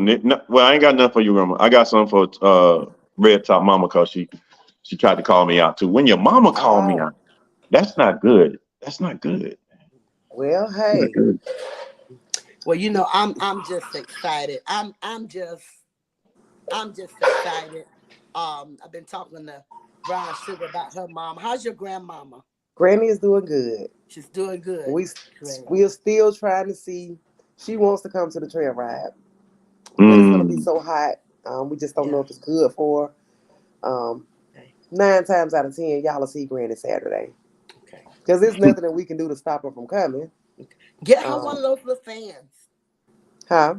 Well, I ain't got nothing for you, grandma. I got some for Red Top Mama because she tried to call me out too. When your mama called me Oh, out, that's not good. That's not good. well, Not hey. good. Well, I'm just excited. I'm just excited. I've been talking to Brown Sugar about her mom. How's your grandmama? Granny is doing good. She's doing good. We Great. we're still trying to see. She wants to come to the trail ride, but it's gonna be Mm. so hot. We just don't know Yeah. if it's good for her. Okay. 9 times out of 10, y'all will see Granny Saturday Okay. because there's nothing that we can do to stop her from coming. Okay. Get her one Um, of those little fans. huh?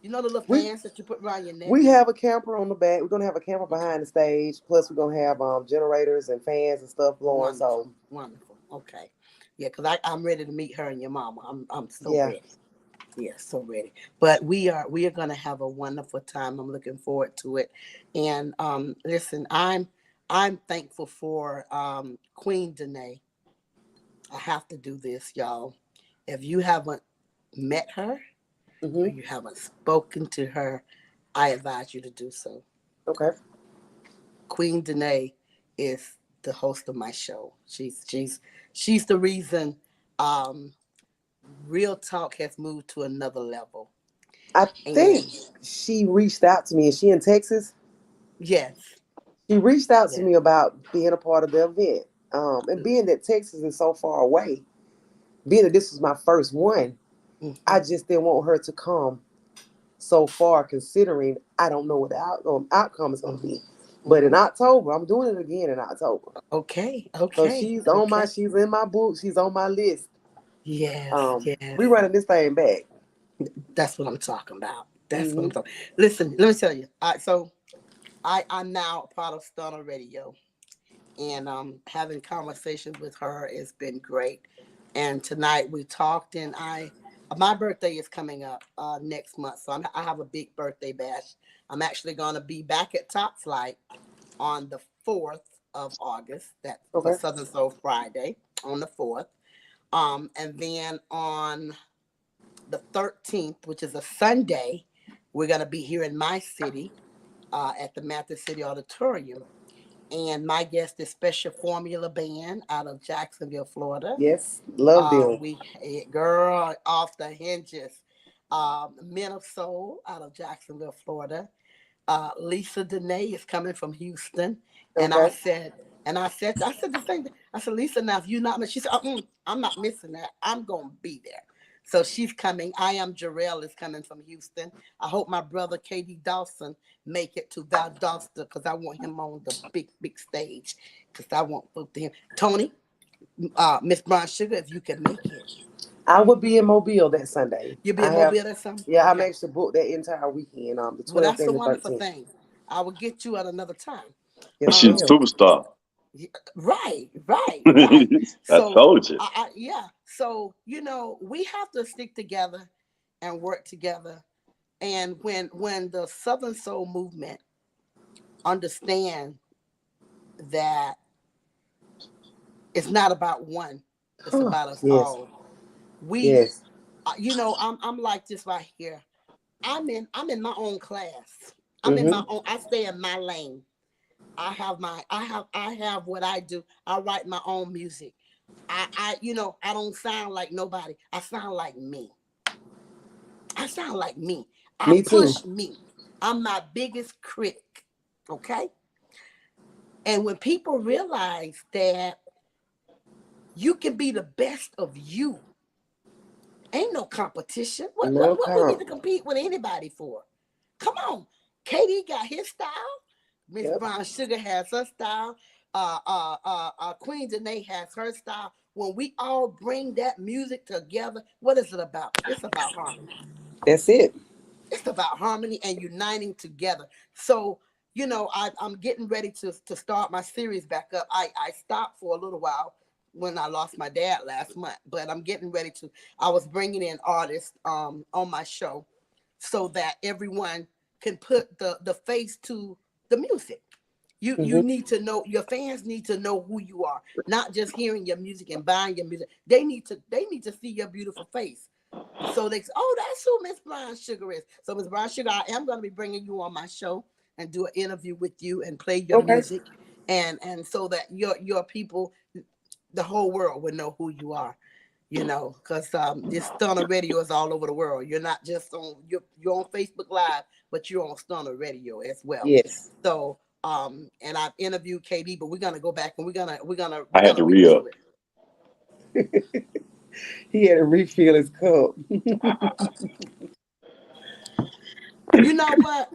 You know the little We fans that you put around your neck? we have a camper on the back. We're gonna have a camper Okay. behind the stage. Plus, we're gonna have generators and fans and stuff blowing. So Wonderful. Wonderful. Okay. Yeah, because I'm ready to meet her and your mama. I'm so yeah, ready. Yeah, so ready. But we are gonna have a wonderful time. I'm looking forward to it. And listen, I'm thankful for Queen Danae. I have to do this, y'all. If you haven't met her or hmm you haven't spoken to her, I advise you to do so. okay. Queen Danae is the host of my show. She's the reason um, Real Talk has moved to another level. I think And she reached out to me. Is she in Texas? yes, She reached out to yes. me about being a part of the event. And being that Texas is so far away, being that this was my first one, I Hmm. just didn't want her to come so far, considering I don't know what the outcome is going to Hmm. be. But in Hmm. October, I'm doing it again in October. Okay, So okay, she's on my, okay. she's in my book, she's on my list. Yes, We yes. running this thing back. That's what I'm talking about. That's what I'm Hmm talking. Listen, let me tell you. I'm now a part of Stunner Radio, and having conversations with her has been great. And tonight we talked, and my birthday is coming up next month, so I have a big birthday bash. I'm actually going to be back at Top Flight on the 4th of August. That's for Okay. Southern Soul Friday on the 4th. And then on the 13th, which is a Sunday, we're going to be here in my city at the Mathis City Auditorium. And my guest is Special Formula Band out of Jacksonville, Florida. Yes, love them. Girl off the hinges. Men of Soul out of Jacksonville, Florida. Lisa Renae is coming from Houston, and Okay. I said the same thing. I said, Lisa, now if you're not, she said, I'm not missing that. I'm gonna be there. So she's coming. I am Jarrell is coming from Houston. I hope my brother Katie Dawson make it to Valdosta because I want him on the big stage because I want both to him. Toni, Miss Brown Sugar, if you can make it, I will be in Mobile that Sunday. you'll be I in have, Mobile or something. yeah, I'm Okay. actually booked that entire weekend, the Well, 12th that's the and the wonderful 13th. thing. I will get you at another time. Yes, She's a ma'am. Um, superstar. Yeah, right, right, right. I So, told you. yeah. So, we have to stick together and work together. And when the Southern Soul movement understand that it's not about one, it's about us Yes, all. We, yes. I'm like this right here. I'm in my own class. I'm in my Mm-hmm. own. I stay in my lane. I have what I do. I write my own music. I don't sound like nobody. I sound like me. I sound like me. I Me too. push me. I'm my biggest critic. Okay? And when people realize that you can be the best of you, ain't no competition. What No what what we need to comp. compete with anybody for? Come on. Katie got his style. Miss Yep. Brown Sugar has her style. Queen Danae has her style. When we all bring that music together, what is it about? It's about harmony. That's it. It's about harmony and uniting together. So, I'm getting ready to start my series back up. I stopped for a little while when I lost my dad last month, but I'm getting ready to. I was bringing in artists on my show so that everyone can put the face to the music. You Mm-hmm. need to know, your fans need to know who you are, not just hearing your music and buying your music. They need to see your beautiful face. So they say, oh, that's who Miss Brown Sugar is. So Miss Brown Sugar, I am going to be bringing you on my show and do an interview with you and play your Okay. music, and so that your people, the whole world will know who you are. Because this Stunner Radio is all over the world. You're not just on you're on Facebook Live, but you're on Stunner Radio as well. Yes. So and I've interviewed KD, but we're gonna go back and we're I had gonna to re redo up. it. He had to refill his cup. You know what?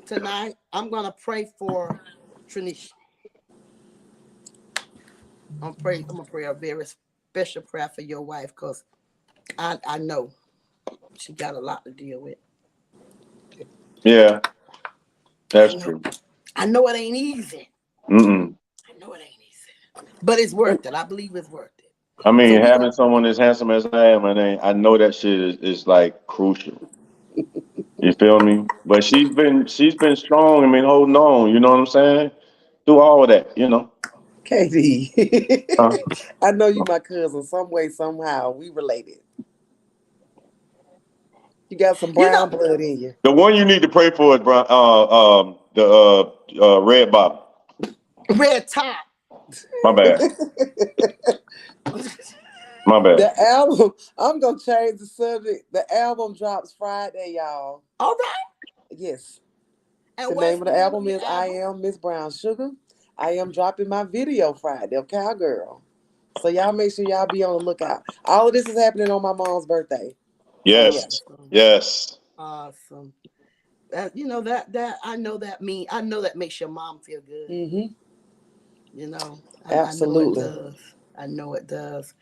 Tonight I'm gonna pray for Trinish. I'm gonna pray a very special prayer for your wife, because I know she got a lot to deal with. Yeah, I that's know true. I know it ain't easy. Mm-mm. I know it ain't easy, but it's worth it. I believe it's worth it. I So mean, we having gonna someone as handsome as I am, I know that shit is like crucial. You feel me? But she's been strong. I mean, holding on. You know what I'm saying? Through all of that, you know. KD. Uh, I know you my cousin. Some way, somehow, we related. You got some you know brown blood in you. the one you need to pray for is the red bottom. red top. My bad. My bad. The album, I'm gonna change the subject. The album drops Friday, y'all. All right. Yes. And The what's name of the the name of album your is I album? Am Miss Brown Sugar. I am dropping my video Friday of Cowgirl. So y'all make sure y'all be on the lookout. All of this is happening on my mom's birthday. So yeah. Yes. Awesome. Yes. Awesome. That I know that makes your mom feel good. Mm-hmm. I know it Absolutely. does. I know it does.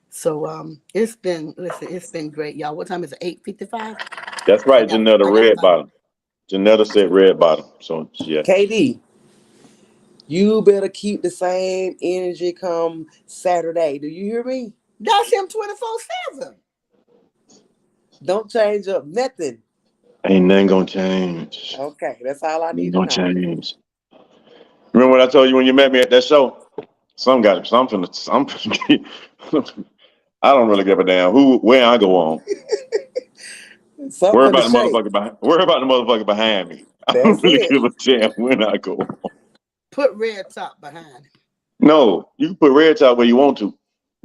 So it's been great, y'all. What time is it? 8:55. That's I right, got Janetta. I got Red 5. bottom. Janetta said red bottom. So yeah. KD, you better keep the same energy come Saturday. Do you hear me? That's him 24/7. Don't change up nothing. Ain't nothing gonna change. Okay, that's all I Ain't need to gonna know. change. Remember what I told you when you met me at that show? Some got it. Some. I don't really give a damn where I go on. Something Worry for the about the shake. motherfucker behind. Worry about the motherfucker behind me. I don't That's really it. give a damn when I go on. Put red top behind him. No, you can put red top where you want to.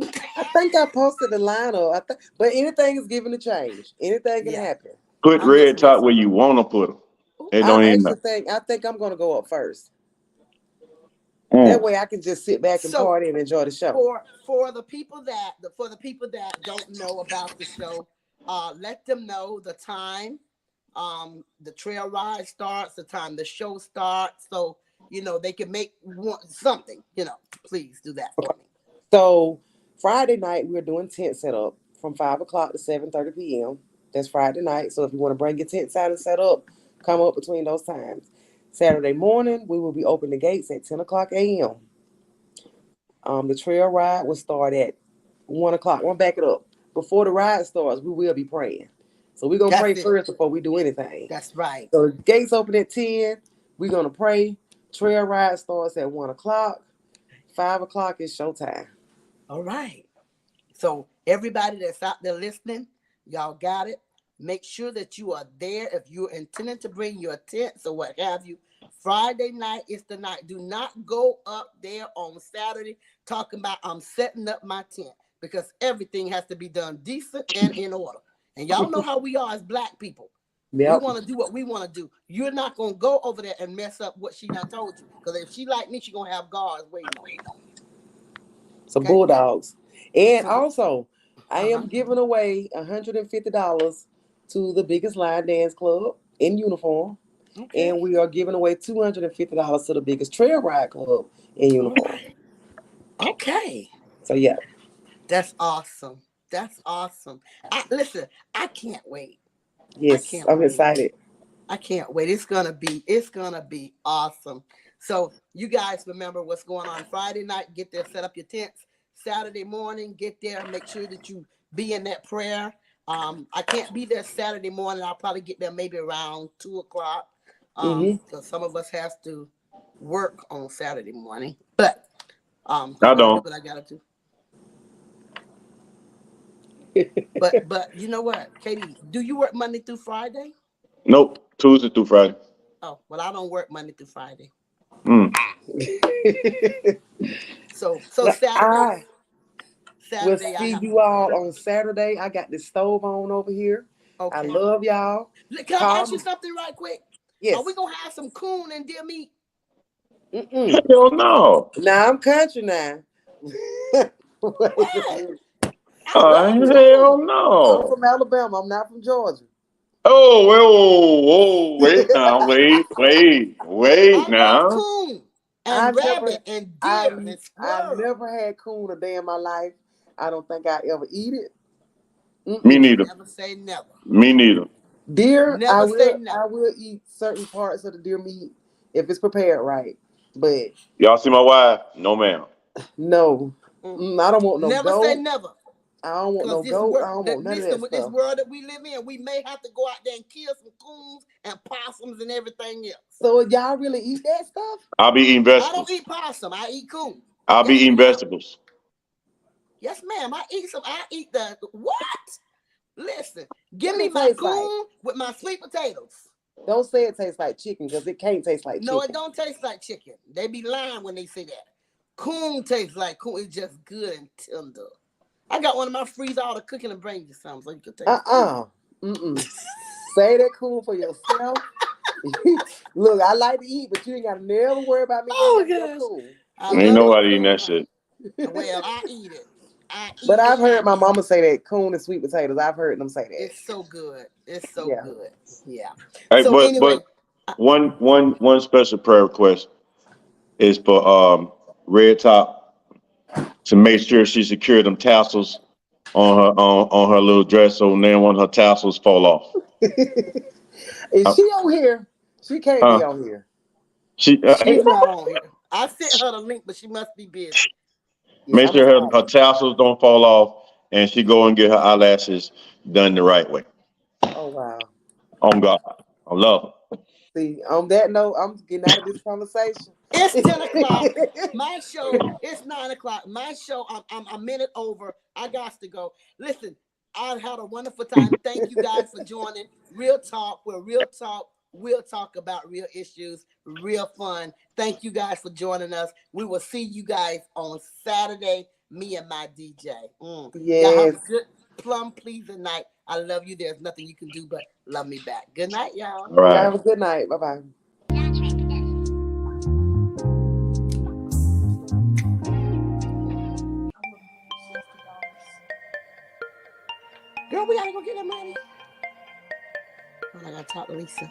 I think I posted the lineup. But anything is given a change. Anything can Yeah, happen. Put I'm just red top where messing with you him. want to put them. Ooh, It don't I even actually matter. think I'm gonna go up first. That Mm. way I can just sit back and So party and enjoy the show. for the people that don't know about the show, let them know the time. The trail ride starts, the time the show starts, so they can make something. Please do that for Okay. me. So Friday night we're doing tent setup from 5 o'clock to 7:30 p.m. That's Friday night. So if you want to bring your tent out and set up, come up between those times. Saturday morning we will be opening the gates at 10 o'clock a.m. The trail ride will start at 1 o'clock. I'm gonna back it up. Before the ride starts, we will be praying. So we're gonna pray That's it. first before we do anything. That's right. So the gates open at 10. We're gonna pray. Trail ride starts at 1 o'clock. 5 o'clock is showtime. All right. So everybody that's out there listening, y'all got it. Make sure that you are there if you're intending to bring your tents or what have you. Friday night is the night. Do not go up there on Saturday talking about I'm setting up my tent, because everything has to be done decent and in order. And y'all know how we are as black people. We Yep. want to do what we want to do. You're not gonna go over there and mess up what she done told you. Because if she like me, she gonna have guards waiting on you. Some Okay. bulldogs. And So also, I am uh-huh. giving away $150 to the biggest line dance club in uniform. Okay. And we are giving away $250 to the biggest trail ride club in All uniform. right. Okay. So yeah. That's awesome. That's awesome. Listen, I can't wait. I Yes, can't I'm wait. excited. I can't wait. It's gonna be awesome. So you guys remember what's going on Friday night. Get there, set up your tents. Saturday morning, get there. Make sure that you be in that prayer. I can't be there Saturday morning. I'll probably get there maybe around 2 o'clock. So some of us has to work on Saturday morning, but I'm I gonna do don't. what I gotta do. But you know what, Katie? Do you work Monday through Friday? Nope. Tuesday through Friday. Oh, well, I don't work Monday through Friday. Mm. So Well, I will Saturday I see have to you all work. on Saturday. I got this stove on over here. I Okay. love y'all. Can I Call ask you me. something right quick? Are we Yes. gonna have some coon and deer meat? Hell no. Now I'm country now. Wait a What? minute. I love Hell coon. I'm no. from Alabama. I'm not from Georgia. Oh, whoa, wait now, wait I love now. coon and I've rabbit never, and I, deer and I squirrel. never had coon a day in my life. I don't think I ever eat it. Me Mm-mm. neither. Never say never. Me neither. Deer, Never say I never. will eat certain parts of the deer meat if it's prepared right. But Y'all see my wife? No, ma'am. no, Mm. I don't want no Never say goat. never. I don't want Because no this goat. I work don't that want none of listen that with this stuff. world that we live in, we may have to go out there and kill some coons and possums and everything else. So y'all really eat that stuff? I'll be eating I don't vegetables. eat possum. I eat coon. I'll be Yes, eating ma'am. vegetables. Yes, ma'am. I eat some. I eat the what? Listen, give What me it my tastes like? coon with my sweet potatoes. Don't say it tastes like chicken because it can't taste like No, it chicken. don't taste like chicken. They be lying when they say that. Coon tastes like coon. It's just good and tender. I got one of my freezer all the cooking and bring you some so you can taste it. Uh-uh. Mm-mm. Say that coon for yourself. Look, I like to eat, but you ain't got to never worry about me getting Oh none of your gosh, coon. I Ain't love my nobody eating coon. that shit. Well, I eat it. I But eat it. I've I heard my eat it. mama say that coon and sweet potatoes. I've heard them say that. It's so good. It's so Yeah. good. Yeah. Hey, So but anyway, one special prayer request is for Red Top to make sure she secured them tassels on her little dress so none one of her tassels fall off. Is Uh, she on here? She can't be huh? on here. She she's not on here. I sent her the link, but she must be busy. Yeah, make I'm gonna sure call her her. tassels don't fall off, and she go and get her eyelashes done the right way. Oh wow. On God, I love her. See, on that note, I'm getting out of this conversation. It's 10 o'clock. My show. It's 9 o'clock. My show. I'm a minute over. I got to go. Listen, I had a wonderful time. Thank you guys for joining. Real talk. Where real talk. We'll talk about real issues. Real fun. Thank you guys for joining us. We will see you guys on Saturday. Me and my DJ. Y'all have Yes. a good plum pleasing night. I love you. There's nothing you can do but love me back. Good night, y'all. All Y'all right. have a good night. Bye bye. Girl, we gotta go get that money. I gotta talk to Lisa.